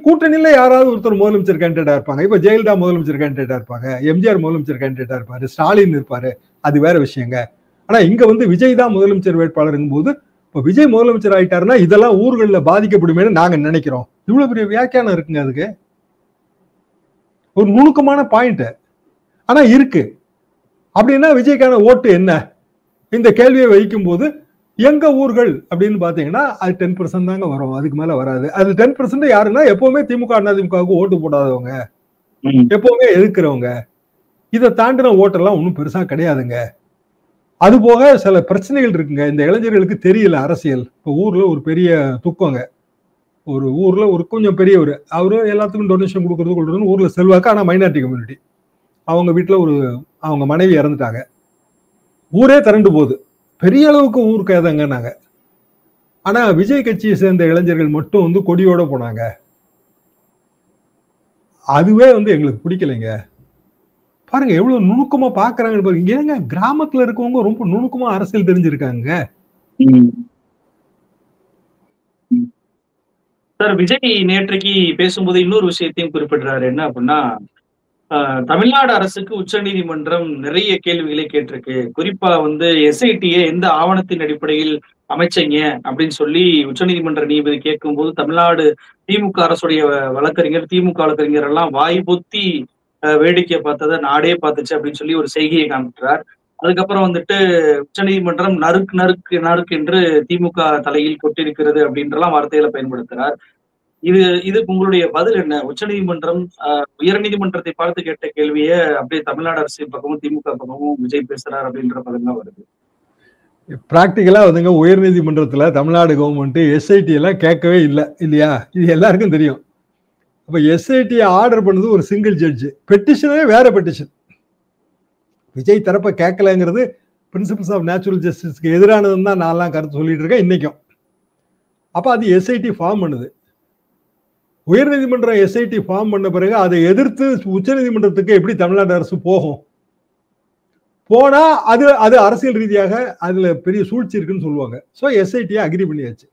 கூட்டணியில யாராவது ஒருத்தர் முதலமைச்சர் கேண்டிடேட்டா இருப்பாங்க. இப்ப ஜெயலலிதா முதலமைச்சர் கேண்டிடேட்டா இருப்பாங்க, எம்ஜிஆர் முதலமைச்சர் கேண்டிடேட்டா இருப்பாரு, ஸ்டாலின் இருப்பாரு, அது வேற விஷயங்க. ஆனா இங்க வந்து விஜய் தான் முதலமைச்சர் வேட்பாளருங்கும் போது இப்ப விஜய் முதலமைச்சர் ஆயிட்டாருன்னா இதெல்லாம் ஊர்களில் பாதிக்கப்படுமே நாங்க நினைக்கிறோம். இவ்வளவு பெரிய வியாக்கியானம் இருக்குங்க அதுக்கு. ஒரு நுணுக்கமான பாயிண்ட் ஆனா இருக்கு. அப்படின்னா விஜய்க்கான ஓட்டு என்ன? இந்த கேள்வியை வைக்கும் போது எங்க ஊர்கள் அப்படின்னு பாத்தீங்கன்னா அது 10% தாங்க வரும், அதுக்கு மேல வராது. அது 10% யாருன்னா எப்பவுமே திமுக அதிமுகவுக்கு ஓட்டு போடாதவங்க, எப்பவுமே எதிர்க்கிறவங்க. இதை தாண்டின ஓட்டெல்லாம் ஒன்றும் பெருசா கிடையாதுங்க. அது போக சில பிரச்சனைகள் இருக்குங்க. இந்த இளைஞர்களுக்கு தெரியல அரசியல். இப்போ ஊர்ல ஒரு பெரிய துக்கங்க. ஒரு ஊர்ல ஒரு கொஞ்சம் பெரியவர், அவரு எல்லாத்துக்கும் டொனேஷன் கொடுக்கறது ஊர்ல செல்வாக்கு. ஆனா மைனாரிட்டி கம்யூனிட்டி, அவங்க வீட்டுல அவங்க மனைவி இறந்துட்டாங்க. ஊரே திரண்டு போகுது, பெரிய அளவுக்கு ஊர் கேதங்கன்னாங்க. ஆனா விஜய் கட்சியை சேர்ந்த இளைஞர்கள் மட்டும் வந்து கொடியோட போனாங்க. அதுவே வந்து எங்களுக்கு பிடிக்கலைங்க. பாருங்க எவ்வளவு நுணுக்கமா பாக்குறாங்க பாருங்க. ஏங்க கிராமத்துல இருக்கவங்க ரொம்ப நுணுக்கமா அரசியல் தெரிஞ்சிருக்காங்க. சார் விஜய் நேற்றைக்கு பேசும்போது இன்னொரு விஷயத்தையும் குறிப்பிடுறாரு. என்ன அப்படின்னா, தமிழ்நாடு அரசுக்கு உச்சநீதிமன்றம் நிறைய கேள்விகளை கேட்டிருக்கு. குறிப்பா வந்து எஸ்ஐடிய எந்த ஆவணத்தின் அடிப்படையில் அமைச்சீங்க அப்படின்னு சொல்லி உச்சநீதிமன்ற நீதிபதி கேட்கும்போது, தமிழ்நாடு திமுக அரசுடைய வழக்கறிஞர், திமுக வழக்கறிஞர் எல்லாம் வாய் பொத்தி வேடிக்கை பார்த்தத நாடே பார்த்துச்சு அப்படின்னு சொல்லி ஒரு செய்கையை காமிக்கிறார். அதுக்கப்புறம் வந்துட்டு உச்சநீதிமன்றம் நறுக்கு நறுக்கு நறுக்கு என்று திமுக தலையில் கொட்டிருக்கிறது அப்படின்றலாம் வார்த்தைகளை பயன்படுத்துறார். இது இதுக்கு உங்களுடைய பதில் என்ன? உச்சநீதிமன்றம் உயர்நீதிமன்றத்தை பார்த்து கேட்ட கேள்விய அப்படியே தமிழ்நாடு அரசின் பக்கமும், திமுக பக்கமும் விஜய் பேசுறார் அப்படின்ற பதில் தான் வருது. பிராக்டிகலா வந்துங்க உயர்நீதிமன்றத்துல தமிழ்நாடு கவர்மெண்ட் எஸ்ஐடி எல்லாம் கேட்கவே இல்லை இல்லையா? இது எல்லாருக்கும் தெரியும். அப்ப எஸ்ஐடி ஆர்டர் பண்ணது ஒரு சிங்கிள் ஜட்ஜ். பெட்டிஷனே வேற பெட்டிஷன். விஜய் தரப்ப கேட்கலங்கிறது பிரின்சிபல்ஸ் ஆஃப் நேச்சுரல் ஜஸ்டிஸ்க்கு எதிரானதுன்னு தான் நான்லாம் கருத்து சொல்லிட்டு இருக்கேன் இன்னைக்கும். அப்ப அது எஸ்ஐடி ஃபார்ம் பண்ணுது. உயர்நீதிமன்றம் எஸ்ஐடி ஃபார்ம் பண்ண பிறகு அதை எதிர்த்து உச்சநீதிமன்றத்துக்கு எப்படி தமிழ்நாடு அரசு போகும்? போனா அது அது அரசியல் ரீதியாக அதுல பெரிய சூழ்ச்சி இருக்குன்னு சொல்லுவாங்க. ஸோ எஸ்ஐடியை அக்ரி பண்ணியாச்சு.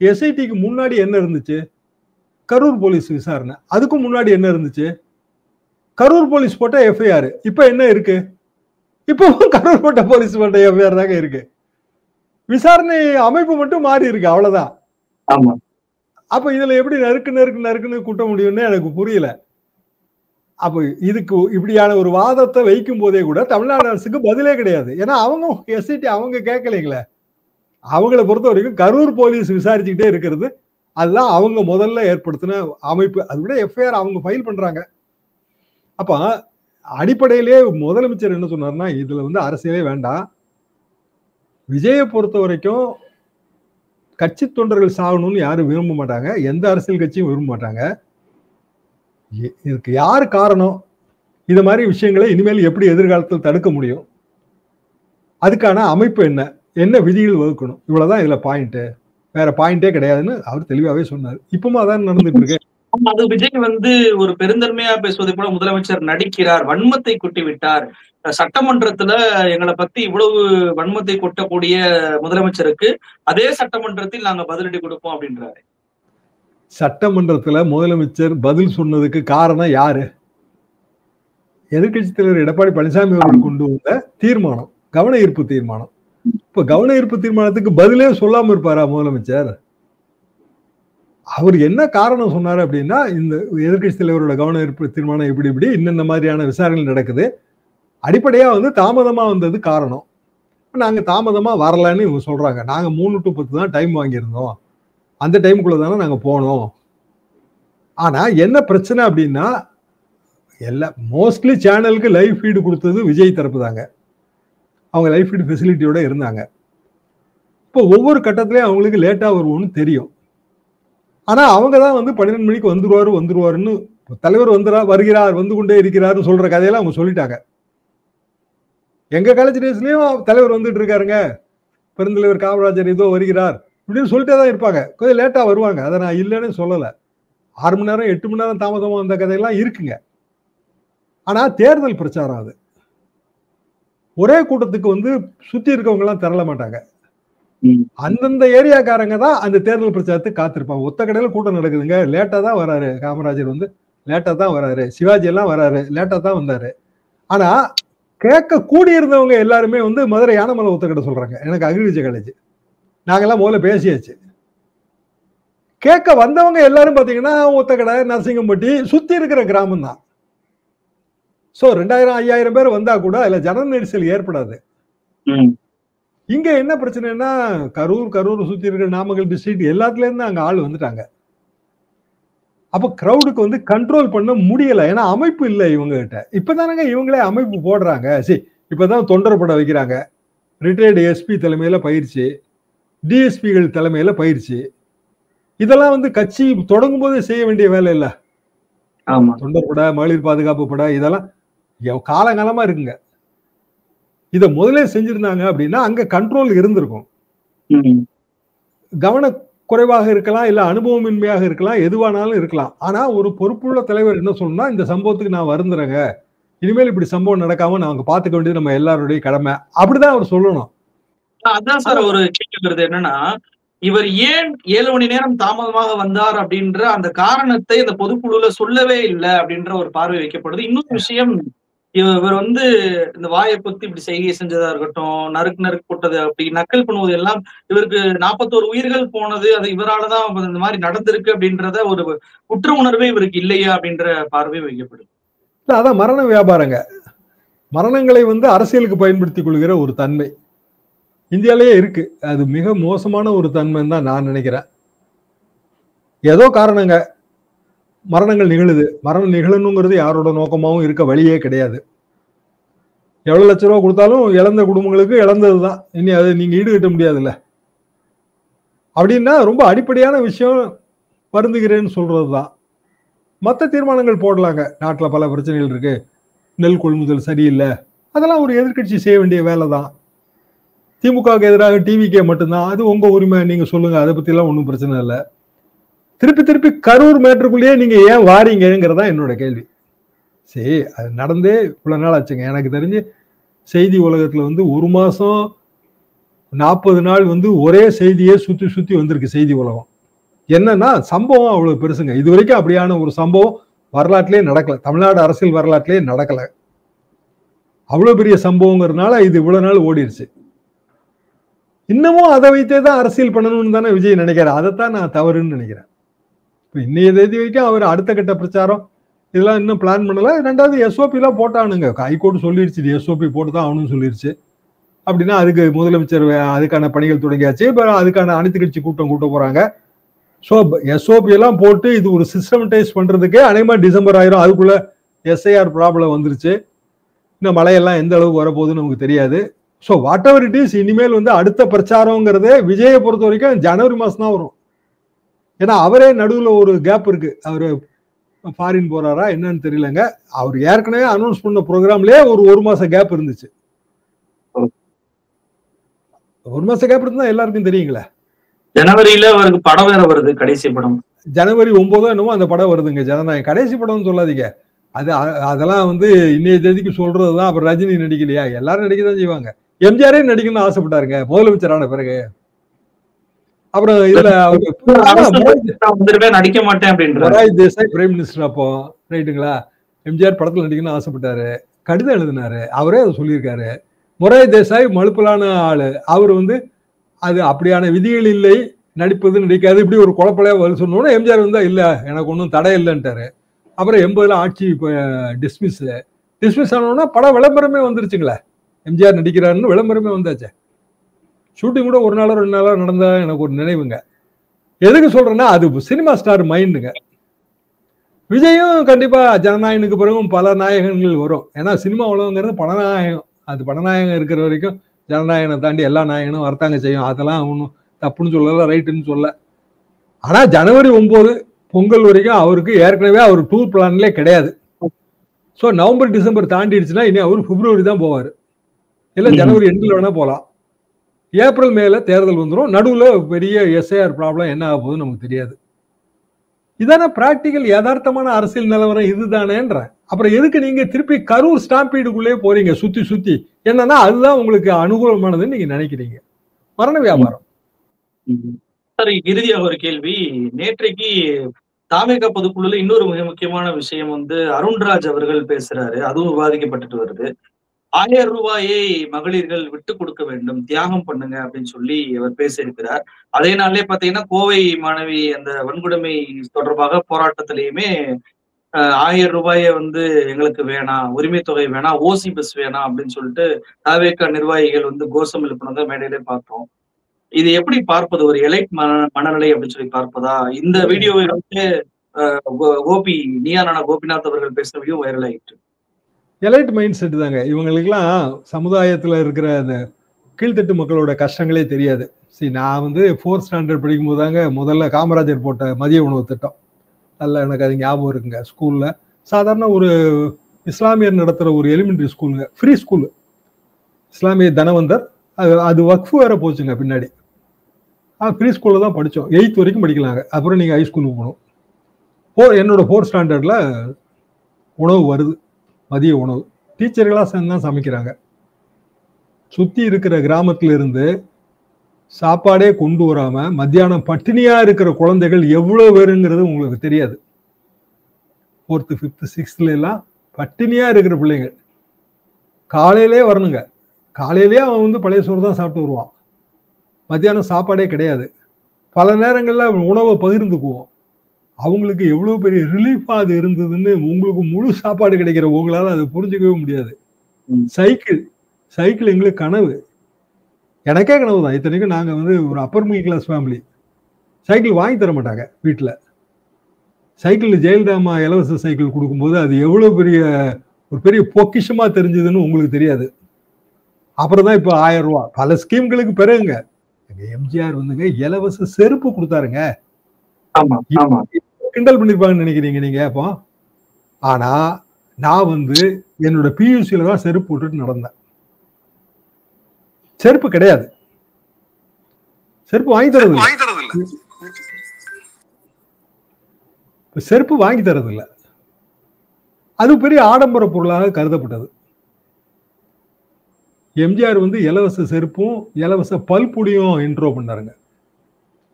எஸ்ஐடிக்கு முன்னாடி என்ன இருந்துச்சு? கரூர் போலீஸ் விசாரணை. அதுக்கும் முன்னாடி என்ன இருந்துச்சு? கரூர் போலீஸ் போட்ட எஃப்ஐஆர். இப்ப என்ன இருக்கு? இப்பவும் கரூர் போட்ட போலீஸ் போட்ட எஃப்ஐஆர் தாங்க இருக்கு. விசாரணை அமைப்பு மட்டும் மாறி இருக்கு, அவ்வளவுதான். ஆமா. அப்ப இதுல எப்படி நறுக்கு நறுக்கு நறுக்குன்னு கூட்ட முடியும்னு எனக்கு புரியல. அப்ப இதுக்கு இப்படியான ஒரு வாதத்தை வைக்கும் போதே கூட தமிழ்நாடு அரசுக்கு பதிலே கிடையாது. ஏன்னா அவங்க எஸ்ஐடி அவங்க கேட்கலைங்களே. அவங்கள பொறுத்த வரைக்கும் கரூர் போலீஸ் விசாரிச்சுக்கிட்டே இருக்கிறது அதுதான் அவங்க முதல்ல ஏற்படுத்தின அமைப்பு. அதை விட எஃப்ஐஆர் அவங்க ஃபைல் பண்றாங்க. அப்ப அடிப்படையிலே முதலமைச்சர் என்ன சொன்னார்னா, இதுல வந்து அரசியலே வேண்டாம். விஜயை பொறுத்த வரைக்கும் கட்சி தொண்டர்கள் சாகணும்னு யாரும் விரும்ப மாட்டாங்க. எந்த அரசியல் கட்சியும் விரும்ப மாட்டாங்க. இதுக்கு யார் காரணம்? இது மாதிரி விஷயங்களை இனிமேல் எப்படி எதிர்காலத்தில் தடுக்க முடியும்? அதுக்கான அமைப்பு என்ன? என்ன விதிகள் வகுக்கணும்? இவ்வளவுதான் இதுல பாயிண்ட். வேற பாயிண்டே கிடையாதுன்னு அவர் தெளிவாவே சொன்னார். இப்பவும் அதான் நடந்துட்டு இருக்கு. அது விஜய் வந்து ஒரு பெருந்தன்மையா பேசுவதை போல முதலமைச்சர் நடிக்கிறார். வன்மத்தை கொட்டி விட்டார். சட்டமன்றத்துல எங்களை பத்தி இவ்வளவு வன்மத்தை கொட்டக்கூடிய முதலமைச்சருக்கு அதே சட்டமன்றத்தில் நாங்க பதிலடி கொடுப்போம் அப்படின்றாரு. சட்டமன்றத்துல முதலமைச்சர் பதில் சொன்னதுக்கு காரணம் யாரு? எதிர்கட்சி தலைவர் எடப்பாடி பழனிசாமி அவர்கள் கொண்டு வந்த தீர்மானம், கவன ஈர்ப்பு தீர்மானம். இப்ப கவன ஈர்ப்பு தீர்மானத்துக்கு பதிலே சொல்லாம இருப்பாரா முதலமைச்சர்? அவர் என்ன காரணம் சொன்னாரு அப்படின்னா, இந்த எதிர்கட்சி தலைவரோட கவன ஈர்ப்பு தீர்மானம் இப்படி இப்படி இன்னென்ன மாதிரியான விசாரணைகள் நடக்குது, அடிப்படையா வந்து தாமதமா வந்தது காரணம். நாங்க தாமதமா வரலன்னு இவங்க சொல்றாங்க. நாங்க 3 to 10 தான் டைம் வாங்கியிருந்தோம். அந்த டைமுக்குள்ள தானே நாங்க போனோம். ஆனா என்ன பிரச்சனை அப்படின்னா, மோஸ்ட்லி சேனலுக்கு லைவ் ஃபீடு கொடுத்தது விஜய் தரப்பு தாங்க. அவங்க லைவ் ஃபீடு ஃபெசிலிட்டியோட இருந்தாங்க. இப்போ ஒவ்வொரு கட்டத்திலயும் அவங்களுக்கு லேட்டா வருவோம்னு தெரியும். ஆனா அவங்க தான் வந்து 12 மணிக்கு வந்துருவாருன்னு தலைவர் வருகிறார், வந்து கொண்டே இருக்கிறாரு சொல்ற கதையெல்லாம் அவங்க சொல்லிட்டாங்க. எங்க காலேஜ் டேஸ்லயும் தலைவர் வந்துட்டு இருக்காருங்க, பெருந்தலைவர் காமராஜர் ஏதோ வருகிறார் இப்படின்னு சொல்லிட்டே தான் இருப்பாங்க. கொஞ்சம் லேட்டா வருவாங்க. அதை நான் இல்லைன்னு சொல்லலை. 6 மணி நேரம் 8 மணி நேரம் தாமதமா வந்த கதையெல்லாம் இருக்குங்க. ஆனா தேர்தல் பிரச்சாரம் அது ஒரே கூட்டத்துக்கு வந்து சுத்தி இருக்கவங்க எல்லாம் திரள மாட்டாங்க. அந்தந்த ஏரியாக்காரங்க தான் அந்த தேர்தல் பிரச்சாரத்துக்கு காத்திருப்பாங்க. ஒத்த கடையில கூட்டம் நடக்குதுங்க, லேட்டா தான் வராரு காமராஜர், வந்து லேட்டா தான் வராரு, சிவாஜி எல்லாம் வராரு, லேட்டா தான் வந்தாரு. ஆனா கேட்க கூடியிருந்தவங்க எல்லாருமே வந்து மதுரை யானமலை ஒத்தக்கடை சொல்றாங்க. எனக்கு அக்ரிகல்ச்சர் காலேஜ், நாங்கெல்லாம் முதல்ல பேசியாச்சு. கேட்க வந்தவங்க எல்லாரும் பாத்தீங்கன்னா ஒத்தக்கடை, நரசிங்கம்பட்டி சுத்தி இருக்கிற கிராமம் தான். சோ 2000 5000 பேர் வந்தா கூட அதுல ஜன நெரிசல் ஏற்படாது. இங்க என்ன பிரச்சனைன்னா, கரூர் சுத்தி இருக்கிற நாமக்கல் டிஸ்ட்ரிக்ட் எல்லாத்துல இருந்து அங்க ஆள் வந்துட்டாங்க. அப்ப கிரௌடுக்கு வந்து கண்ட்ரோல் பண்ண முடியல. ஏன்னா அமைப்பு இல்லை இவங்க கிட்ட. இப்பதானங்க இவங்களே அமைப்பு போடுறாங்க. சரி, இப்பதான் தொண்டர் படம் வைக்கிறாங்க. ரிட்டையர்டு எஸ்பி தலைமையில பயிற்சி, டிஎஸ்பிகள் தலைமையில பயிற்சி. இதெல்லாம் வந்து கட்சி தொடங்கும் போதே செய்ய வேண்டிய வேலை இல்ல. தொண்டர் பட, மகளிர் பாதுகாப்பு பட, இதெல்லாம் காலங்காலமா இருக்குங்க. இத முதலே செஞ்சிருந்தாங்க அப்படின்னா அங்க கண்ட்ரோல் இருந்திருக்கும். கவன குறைவாக இருக்கலாம், இல்ல அனுபவமின்மையாக இருக்கலாம், எதுவானாலும் இருக்கலாம். ஆனா ஒரு பொறுப்புள்ள தலைவர் என்ன சொல்லணும்னா, இந்த சம்பவத்துக்கு நான் வருந்துறேங்க, இனிமேல் இப்படி சம்பவம் நடக்காம நாங்க பாத்துக்க வேண்டியது நம்ம எல்லாருடைய கடமை, அப்படிதான் அவர் சொல்லணும். அதான் சார் ஒரு கேள்வி வருது. என்னன்னா, இவர் ஏன் 7 மணி நேரம் தாமதமாக வந்தார் அப்படின்ற அந்த காரணத்தை அந்த பொதுக்குழுல சொல்லவே இல்லை அப்படின்ற ஒரு பார்வை வைக்கப்படுது. இன்னொரு விஷயம், இவர் வந்து இந்த வாயை பொத்தி இப்படி செய்கை செஞ்சதா இருக்கட்டும், நறுக்கு நறுக்கு போட்டது அப்படி நக்கல் பண்ணுவது எல்லாம், இவருக்கு 41 உயிர்கள் போனது அது இவராலதான் இந்த மாதிரி நடந்திருக்கு அப்படின்றத ஒரு குற்ற உணர்வே இவருக்கு இல்லையா அப்படின்ற பார்வை வைக்கப்படுது. இல்ல, அதான் மரண வியாபாரங்க. மரணங்களை வந்து அரசியலுக்கு பயன்படுத்திக் கொள்கிற ஒரு தன்மை இந்தியாலேயே இருக்கு. அது மிக மோசமான ஒரு தன்மைன்னு தான் நான் நினைக்கிறேன். ஏதோ காரணங்க, மரணங்கள் நிகழுது. மரணம் நிகழணுங்கிறது யாரோட நோக்கமாகவும் இருக்க வழியே கிடையாது. எவ்வளவு லட்ச ரூபா கொடுத்தாலும் இழந்த குடும்பங்களுக்கு இழந்ததுதான். இனி அதை நீங்க ஈடுகட்ட முடியாதுல்ல. அப்படின்னா ரொம்ப அடிப்படையான விஷயம் வருந்துகிறேன்னு சொல்றதுதான். மற்ற தீர்மானங்கள் போடலாங்க. நாட்டில் பல பிரச்சனைகள் இருக்கு, நெல் கொள்முதல் சரியில்லை, அதெல்லாம் ஒரு எதிர்கட்சி செய்ய வேண்டிய வேலை தான். திமுகவுக்கு எதிராக டிவிகே மட்டும்தான், அது உங்க உரிமை, நீங்க சொல்லுங்க, அதை பத்தி எல்லாம் ஒன்றும் பிரச்சனை இல்லை. திருப்பி திருப்பி கரூர் மேட்டருக்குள்ளேயே நீங்க ஏன் வாரீங்கிறதா என்னோட கேள்வி. சரி, அது நடந்தே இவ்வளவு நாள் ஆச்சுங்க. எனக்கு தெரிஞ்சு செய்தி உலகத்துல வந்து 1 மாசம் 40 நாள் வந்து ஒரே செய்தியே சுத்தி சுத்தி வந்திருக்கு செய்தி உலகம். என்னன்னா சம்பவம் அவ்வளவு பெருசுங்க. இது வரைக்கும் அப்படியான ஒரு சம்பவம் வரலாற்றிலே நடக்கல, தமிழ்நாடு அரசியல் வரலாற்றிலே நடக்கல. அவ்வளவு பெரிய சம்பவங்கிறதுனால இது இவ்வளவு நாள் ஓடிடுச்சு. இன்னமும் அதை வைத்தே தான் அரசியல் பண்ணணும்னு தானே விஜய் நினைக்கிறேன். அதைத்தான் நான் தவறுன்னு நினைக்கிறேன். இப்போ இன்னைய தேதி வரைக்கும் அவர் அடுத்த கட்ட பிரச்சாரம் இதெல்லாம் இன்னும் பிளான் பண்ணல. 2வது எஸ்ஓபி எல்லாம் போட்டானுங்க. ஹைகோர்ட் சொல்லிடுச்சு, எஸ்ஓபி போட்டு தான் ஆகணும்னு சொல்லிடுச்சு. அப்படின்னா அதுக்கு முதலமைச்சர் அதுக்கான பணிகள் தொடங்கியாச்சு. இப்போ அதுக்கான அனைத்து கட்சி கூட்டம் கூட்ட போறாங்க. ஸோ எஸ்ஓபி எல்லாம் போட்டு இது ஒரு சிஸ்டமடைஸ் பண்றதுக்கே அநேகமா டிசம்பர் ஆயிரும். அதுக்குள்ள எஸ்ஐஆர் ப்ராப்ளம் வந்துருச்சு. இன்னும் மழையெல்லாம் எந்த அளவுக்கு வரப்போகுதுன்னு நமக்கு தெரியாது. So what ever it is, இனிமேல் வந்து அடுத்த பிரச்சாரங்கிறதே விஜயை பொறுத்த வரைக்கும் ஜனவரி மாசம் தான் வரும். ஏன்னா அவரே நடுவில் ஒரு கேப் இருக்கு. அவரு ஃபாரின் போறாரா என்னன்னு தெரியலங்க. அவர் ஏற்கனவே அனௌன்ஸ் பண்ண ப்ரோக்ராம்லயே ஒரு மாசம் கேப் இருந்துச்சு. 1 மாசம் கேப் இருந்தா எல்லாருக்கும் தெரியுங்களே. ஜனவரியில அவருக்கு படம் வேற வருது, கடைசி படம். ஜனவரி 9 என்னமோ அந்த படம் வருதுங்க, ஜனநாயகம். கடைசி படம்னு சொல்லாதீங்க. அதெல்லாம் வந்து இன்னைய தேதிக்கு சொல்றதுதான். அப்புறம் ரஜினி நடிக்கலையா? எல்லாரும் நடிக்கதான் செய்வாங்க. எம்ஜிஆரே நடிக்கணும்னு ஆசைப்பட்டாருங்க முதலமைச்சரான பிறகு. அப்புறம் இதுல நடிக்க மாட்டேன் அப்படின்ற மொராய் தேசாய் பிரைம் மினிஸ்டர் அப்போ, ரைட்டுங்களா, எம்ஜிஆர் படத்துல நடிக்கணும்னு ஆசைப்பட்டாரு, கடிதம் எழுதினாரு, அவரே அதை சொல்லியிருக்காரு. மொராய் தேசாய் மழுப்பலான ஆளு. அவர் வந்து அது அப்படியான விதிகள் இல்லை, நடிப்பது நடிக்காது, இப்படி ஒரு குழப்பலையா பதில் சொன்னோன்னா எம்ஜிஆர் வந்தா இல்ல எனக்கு ஒன்றும் தடை இல்லைன்ட்டாரு. அப்புறம் 80ல ஆட்சி டிஸ்மிஸ் ஆனோன்னா படம் விளம்பரமே வந்துருச்சுங்களே. எம்ஜிஆர் நடிக்கிறாருன்னு விளம்பரமே வந்தாச்சு. ஷூட்டிங் கூட 1 நாளோ 2 நாளோ நடந்தா எனக்கு ஒரு நினைவுங்க. எதுக்கு சொல்றேன்னா அது சினிமா ஸ்டார் மைண்டுங்க. விஜயும் கண்டிப்பா ஜனநாயகனுக்கு பிறகும் பல நாயகங்கள் வரும். ஏன்னா சினிமா உலகங்கிறது பணநாயகம். அது பணநாயகம் இருக்கிற வரைக்கும் ஜனநாயகனை தாண்டி எல்லா நாயகனும் வரத்தாங்க செய்யும். அதெல்லாம் ஒன்றும் தப்புன்னு சொல்லல, ரைட்டுன்னு சொல்ல. ஆனா ஜனவரி 9 பொங்கல் வரைக்கும் அவருக்கு ஏற்கனவே அவர் டூர் பிளான்லே கிடையாது. ஸோ நவம்பர் டிசம்பர் தாண்டிடுச்சுன்னா இனி அவர் பிப்ரவரி தான் போவார், இல்லை ஜனவரி எண்டில் வேணா போகலாம். ஏப்ரல் மேல தேர்தல் வந்துடும். நடுவில் பெரிய எஸ்ஐஆர் ப்ராப்ளம் என்ன ஆக போகுதுன்னு நமக்கு தெரியாது. இதான பிராக்டிக்கல் யதார்த்தமான அரசியல் நிலவரம் இதுதானேன்ற. அப்புறம் எதுக்கு நீங்க திருப்பி கரூர் ஸ்டாம்பீடுக்குள்ளே போறீங்க சுத்தி சுத்தி? என்னன்னா அதுதான் உங்களுக்கு அனுகூலமானதுன்னு நீங்க நினைக்கிறீங்க. மரண வியாபாரம். சரி, இறுதியாக ஒரு கேள்வி. நேற்றைக்கு தாவேகா பொதுக்குழுல இன்னொரு மிக முக்கியமான விஷயம் வந்து அருண்ராஜ் அவர்கள் பேசுறாரு, அதுவும் விவாதிக்கப்பட்டுட்டு வருது. 1000 ரூபாயை மகளிர்கள் விட்டு கொடுக்க வேண்டும், தியாகம் பண்ணுங்க அப்படின்னு சொல்லி அவர் பேசியிருக்கிறார். அதே நாளே பாத்தீங்கன்னா கோவை மாணவி அந்த வன்கொடுமை தொடர்பாக போராட்டத்திலையுமே 1000 ரூபாயை வந்து எங்களுக்கு வேணாம், உரிமை தொகை வேணாம், ஓசி பஸ் வேணாம் அப்படின்னு சொல்லிட்டு தாவேகா நிர்வாகிகள் வந்து கோஷம் எழுப்பினதை மேடையிலே பார்த்தோம். இது எப்படி பார்ப்பது? ஒரு எலைட் மனநிலை அப்படின்னு சொல்லி பார்ப்பதா? இந்த வீடியோவை வந்து கோபி நீயானா கோபிநாத் அவர்கள் பேசின வீடியோ வைரல் ஆயிட்டு. எலைட் மைண்ட் செட் தாங்க இவங்களுக்கெல்லாம். சமுதாயத்துல இருக்கிற அந்த கீழ்த்தட்டு மக்களோட கஷ்டங்களே தெரியாது. சரி, நான் வந்து 4th ஸ்டாண்டர்ட் படிக்கும் போதாங்க முதல்ல காமராஜர் போட்ட மதிய உணவு திட்டம். நல்ல எனக்கு அது ஞாபகம் இருக்குங்க. ஸ்கூல்ல சாதாரண ஒரு இஸ்லாமியர் நடத்துற ஒரு எலிமெண்டரி ஸ்கூலுங்க, ஃப்ரீ ஸ்கூல், இஸ்லாமிய தனவந்தர். அது வக்ஃபு வேற போச்சுங்க பின்னாடி. ஃப்ரீ ஸ்கூல்ல தான் படித்தோம். 8th வரைக்கும் படிக்கலாங்க. அப்புறம் நீங்க ஹை ஸ்கூலுக்கு போகணும். என்னோட 4th ஸ்டாண்டர்ட்ல உணவு வருது, மதிய உணவு. டீச்சர்களாக சேர்ந்து தான் சமைக்கிறாங்க. சுற்றி இருக்கிற கிராமத்துல இருந்து சாப்பாடே கொண்டு வராம மத்தியானம் பட்டினியா இருக்கிற குழந்தைகள் எவ்வளவு பேருங்கிறது உங்களுக்கு தெரியாது. 4th 5th 6th எல்லாம் பட்டினியா இருக்கிற பிள்ளைங்க காலையிலே வரணுங்க. காலையிலேயே அவன் வந்து பழைய சோறு தான் சாப்பிட்டு வருவான். மத்தியானம் சாப்பாடே கிடையாது. பல நேரங்கள்ல உணவை பகிர்ந்துக்குவோம். அவங்களுக்கு எவ்வளவு பெரிய ரிலீஃபா அது இருந்ததுன்னு உங்களுக்கு முழு சாப்பாடு கிடைக்கிற உங்களால அதை புரிஞ்சுக்கவே முடியாது. சைக்கிள் எங்களுக்கு கனவு. எனக்கே கனவு தான். இத்தனைக்கும் நாங்க வந்து ஒரு upper middle class family. Cycle வாங்கி தர மாட்டாங்க வீட்டுல. சைக்கிள் ஜெயலலிதாமா இலவச சைக்கிள் கொடுக்கும்போது அது எவ்வளவு ஒரு பெரிய பொக்கிஷமா தெரிஞ்சதுன்னு உங்களுக்கு தெரியாது. அப்புறம் தான் இப்ப 1000 ரூபாய் பல ஸ்கீம்களுக்கு பிறகுங்க எம்ஜிஆர் வந்துங்க இலவச செருப்பு கொடுத்தாருங்க. கிண்டல் பண்ணிருப்பாங்கன்னு நினைக்கிறீங்க நீங்க. அப்போ ஆனா நான் வந்து என்னோட பியூசியில தான் செருப்பு போட்டுட்டு நடந்தேன். செருப்பு கிடையாது. செருப்பு வாங்கி தரது செருப்பு வாங்கி தரது இல்ல. அது பெரிய ஆடம்பர பொருளாக கருதப்பட்டது. எம்ஜிஆர் வந்து இலவச செருப்பும் இலவச பல்புடியும் இன்ட்ரோ பண்ணாருங்க.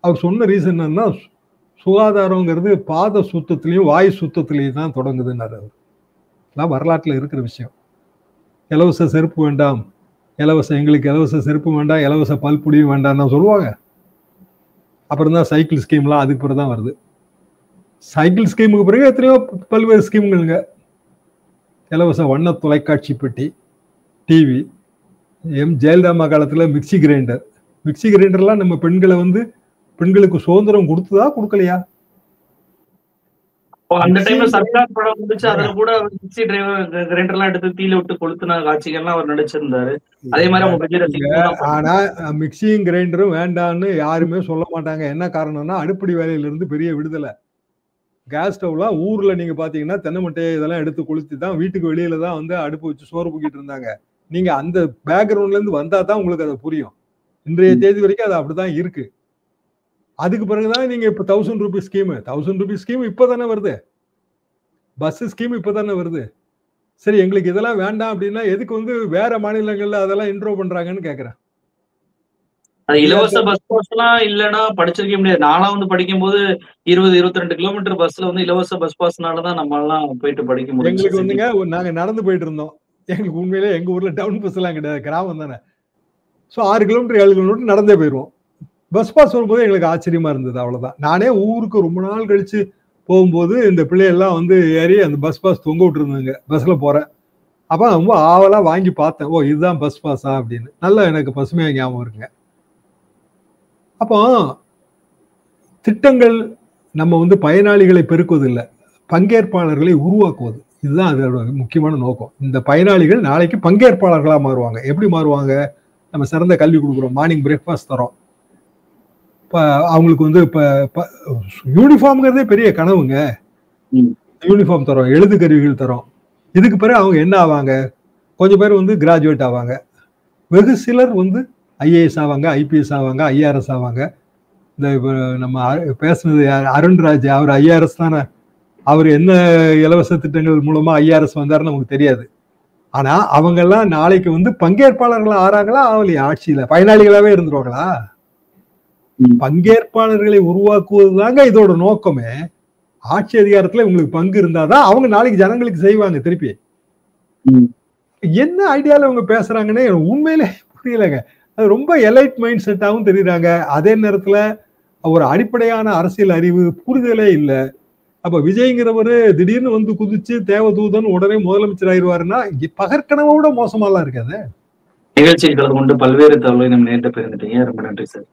அவர் சொன்ன ரீசன் என்னன்னா, சுகாதாரங்கிறது பாத சுத்தத்திலையும் வாய் சுத்தத்திலையும் தான் தொடங்குதுன்னாரு. அவர் வரலாற்றுல இருக்கிற விஷயம். இலவச செருப்பு வேண்டாம், எங்களுக்கு இலவச செருப்பு வேண்டாம், இலவச பல்புடியும் வேண்டாம் தான் சொல்லுவாங்க. அப்புறம் தான் சைக்கிள் ஸ்கீம்லாம் அதுக்கு பிறகு தான் வருது. சைக்கிள் ஸ்கீமுக்கு பிறகு எத்தனையோ பல்வேறு ஸ்கீம்களுங்க. இலவச வண்ண தொலைக்காட்சி பெட்டி, டிவி, ஜெயலலிதா காலத்துல மிக்சி கிரைண்டர்லாம் நம்ம பெண்களுக்கு சுதந்திரம் கொடுத்ததா கொடுக்கலையா? அந்த டைம்ல சர்க்கார் படம் வந்துச்சு. அதுல கூட மிக்சி கிரைண்டர்லாம் எடுத்து தீல விட்டு கொளுத்துன காட்சிகள்லாம் அவர் நடிச்சிருந்தாரு. அதே மாதிரி ஆனா மிக்சியும் கிரைண்டரும் வேண்டான்னு யாருமே சொல்ல மாட்டாங்க. என்ன காரணம்னா அடுப்படி வேலையில இருந்து பெரிய விடுதலை. கேஸ் ஸ்டவ்லாம் ஊர்ல நீங்க பாத்தீங்கன்னா தென்னமட்டை இதெல்லாம் எடுத்து கொளுத்தி தான் வீட்டுக்கு வெளியில தான் வந்து அடுப்பு வச்சு சோறு பூக்கிட்டு இருந்தாங்க. நீங்க அந்த பேக்ரவுண்ட்ல இருந்து வந்தா தான் உங்களுக்கு அது புரியும். இன்றைய தேதி வரைக்கும் அது அப்படிதான் இருக்கு. அதுக்கு பிறகுதான் நீங்க இப்ப 1000 ரூபீஸ் ஸ்கீம் இப்பதானே வருது. பஸ் ஸ்கீம் இப்பதானே வருது. சரி, எங்களுக்கு இதெல்லாம் வேண்டாம் அப்படின்னா எதுக்கு வந்து வேற மாநிலங்கள்ல அதெல்லாம் இன்ட்ரோ பண்றாங்கன்னு கேக்குறேன். இலவச பஸ் பாஸ் எல்லாம் இல்லைன்னா படிச்சிருக்க முடியாது. நான்லாம் வந்து படிக்கும் போது 20-22 கிலோமீட்டர் பஸ்ல வந்து இலவச பஸ் பாஸ்னாலதான் நம்ம எல்லாம் போயிட்டு படிக்க முடியும். எங்களுக்கு வந்துங்க நாங்க நடந்து போயிட்டு இருந்தோம். எங்களுக்கு உண்மையிலே எங்க ஊர்ல டவுன் பஸ் எல்லாம் கிடையாது, கிராமம் தானே. ஸோ 6 கிலோமீட்டர் 7 கிலோமீட்டர் நடந்தே போயிடுவோம். பஸ் பாஸ் வரும்போது எங்களுக்கு ஆச்சரியமா இருந்தது. அவ்வளவுதான். நானே ஊருக்கு ரொம்ப நாள் கழிச்சு போகும்போது இந்த பிள்ளையெல்லாம் வந்து ஏறி அந்த பஸ் பாஸ் தொங்க விட்டுருந்தாங்க. பஸ்ல போறேன். அப்ப ரொம்ப ஆவலா வாங்கி பார்த்தேன். ஓ, இதுதான் பஸ் பாஸா அப்படின்னு. நல்லா எனக்கு பசுமையா ஞாபகம் இருக்குங்க. அப்போ திட்டங்கள் நம்ம வந்து பயனாளிகளை பெருக்குவதில்லை, பங்கேற்பாளர்களை உருவாக்குவது. இதுதான் அதோட முக்கியமான நோக்கம். இந்த பயனாளிகள் நாளைக்கு பங்கேற்பாளர்களா மாறுவாங்க. எப்படி மாறுவாங்க? நம்ம சிறந்த கல்வி கொடுக்குறோம், மார்னிங் பிரேக்ஃபாஸ்ட் தரோம், அவங்களுக்கு வந்து இப்ப யூனிஃபார்ம்ங்கிறதே பெரிய கனவுங்க. யூனிஃபார்ம் தரோம், எழுது கருவிகள் தரோம். இதுக்கு பிறகு அவங்க என்ன ஆவாங்க? கொஞ்சம் பேர் வந்து கிராஜுவேட் ஆவாங்க, வெகு சிலர் வந்து ஐஏஎஸ் ஆவாங்க, ஐபிஎஸ் ஆவாங்க, ஐஆர்எஸ் ஆவாங்க. இந்த நம்ம பேசுனது அருண்ராஜ், அவர் ஐஆர்எஸ் தானே. அவர் என்ன இலவச திட்டங்கள் மூலமா ஐஆர்எஸ் வந்தாருன்னு நமக்கு தெரியாது. ஆனா அவங்க எல்லாம் நாளைக்கு வந்து பங்கேற்பாளர்களா ஆறாங்களா? ஆகலையா? ஆட்சியில பயனாளிகளாவே இருந்துருவாங்களா? பங்கேற்பாளர்களை உருவாக்குவது தாங்க இதோட நோக்கமே. ஆட்சி அதிகாரத்துல உங்களுக்கு பங்கு இருந்தாதான் அவங்க நாளைக்கு ஜனங்களுக்கு செய்வாங்க திருப்பி. என்ன ஐடியால அவங்க பேசுறாங்கன்னு உண்மையிலே புரியலங்க. அது ரொம்ப எலைட் மைண்ட் செட்டாகவும் தெரியுறாங்க. அதே நேரத்துல ஒரு அடிப்படையான அரசியல் அறிவு புரிதலே இல்லை. அப்ப விஜய்ங்கிறவரு திடீர்னு வந்து குதிச்சு தேவதூதன் உடனே முதலமைச்சர் ஆயிடுவாருன்னா பகற்கனவோட மோசமாலாம் இருக்காது. நிகழ்ச்சியில் கலந்து கொண்டு பல்வேறு தகவலை நம்ம நேரிட்ட பெருந்துட்டீங்க. ரொம்ப நன்றி சார்.